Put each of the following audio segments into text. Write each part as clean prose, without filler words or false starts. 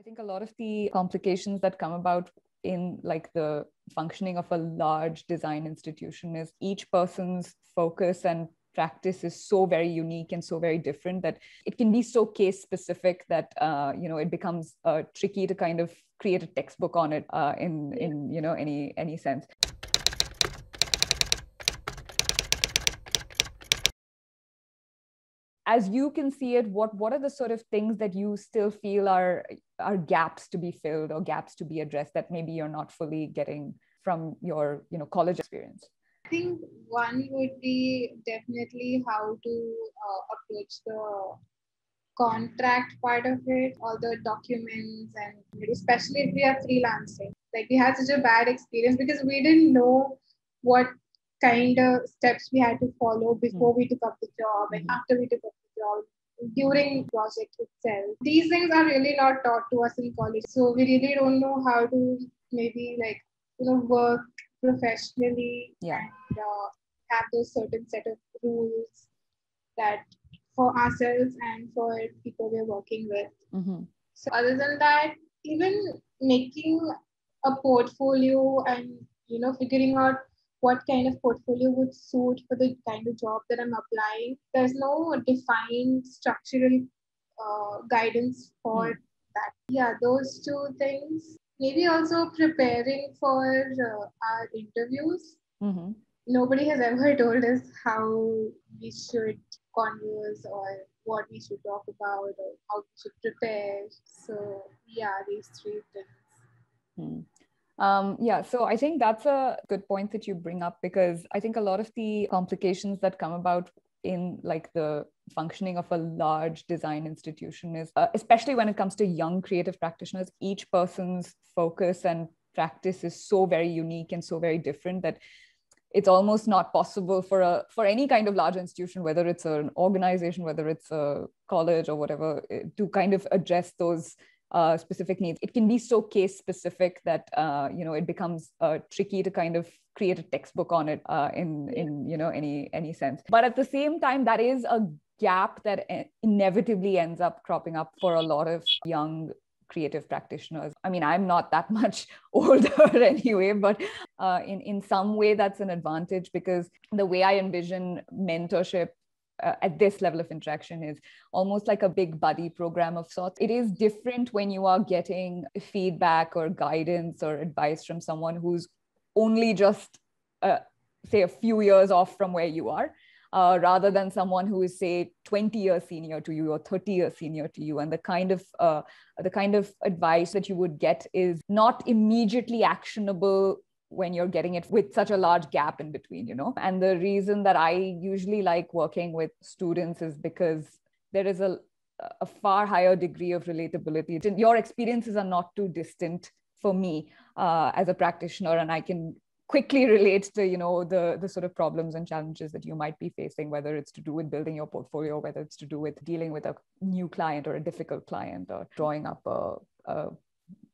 think a lot of the complications that come about in like the functioning of a large design institution is each person's focus and practice is so very unique and so very different that it can be so case specific that it becomes tricky to kind of create a textbook on it in any sense. As you can see it, what are the sort of things that you still feel are gaps to be filled or gaps to be addressed that maybe you're not fully getting from your college experience? I think one would be definitely how to approach the contract part of it, all the documents, and especially if we are freelancing. Like we had such a bad experience because we didn't know what kind of steps we had to follow before we took up the job and after we took up the job during the project itself. These things are really not taught to us in college. So we really don't know how to maybe work professionally and have those certain set of rules that for ourselves and for people we're working with. So other than that, even making a portfolio and figuring out what kind of portfolio would suit for the kind of job that I'm applying. There's no defined structural guidance for that. Yeah, those two things. Maybe also preparing for our interviews. Nobody has ever told us how we should converse or what we should talk about or how we should prepare. So yeah, these three things. So I think that's a good point that you bring up, because I think a lot of the complications that come about in like the functioning of a large design institution is, especially when it comes to young creative practitioners, each person's focus and practice is so very unique and so very different that it's almost not possible for any kind of large institution, whether it's an organization, whether it's a college or whatever, to kind of address those specific needs. It can be so case specific that it becomes tricky to kind of create a textbook on it in any sense. But at the same time, that is a gap that inevitably ends up cropping up for a lot of young creative practitioners. I mean, I'm not that much older anyway, but in some way that's an advantage, because the way I envision mentorship at this level of interaction is almost like a big buddy program of sorts. It is different when you are getting feedback or guidance or advice from someone who's only just say a few years off from where you are, rather than someone who is, say, 20 years senior to you or 30 years senior to you. And the kind of advice that you would get is not immediately actionable when you're getting it with such a large gap in between, And the reason that I usually like working with students is because there is a far higher degree of relatability. Your experiences are not too distant for me as a practitioner, and I can quickly relate to the sort of problems and challenges that you might be facing, whether it's to do with building your portfolio, whether it's to do with dealing with a new client or a difficult client, or drawing up a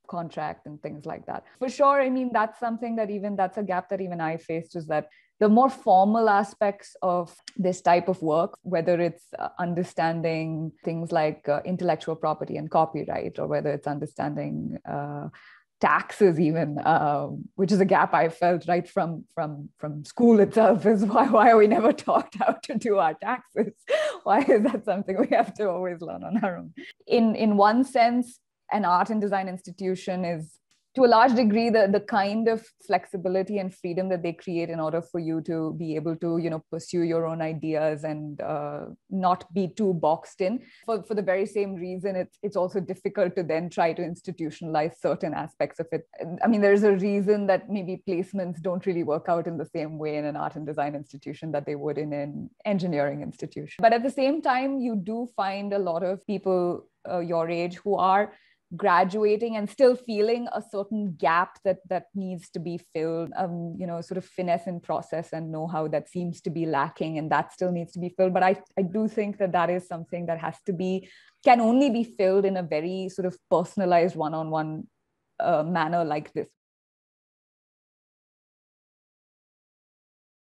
contract and things like that. For sure, I mean, that's a gap that even I faced, is that the more formal aspects of this type of work, whether it's understanding things like intellectual property and copyright, or whether it's understanding taxes even, which is a gap I felt right from school itself, is why we never taught how to do our taxes. Why is that something we have to always learn on our own? In one sense, an art and design institution is, to a large degree, the kind of flexibility and freedom that they create in order for you to be able to, pursue your own ideas and not be too boxed in. For the very same reason, it's also difficult to then try to institutionalize certain aspects of it. I mean, there's a reason that maybe placements don't really work out in the same way in an art and design institution that they would in an engineering institution. But at the same time, you do find a lot of people your age who are graduating and still feeling a certain gap that needs to be filled, sort of finesse in process and know-how that seems to be lacking, and that still needs to be filled. But I do think that is something that can only be filled in a very sort of personalized one-on-one manner like this.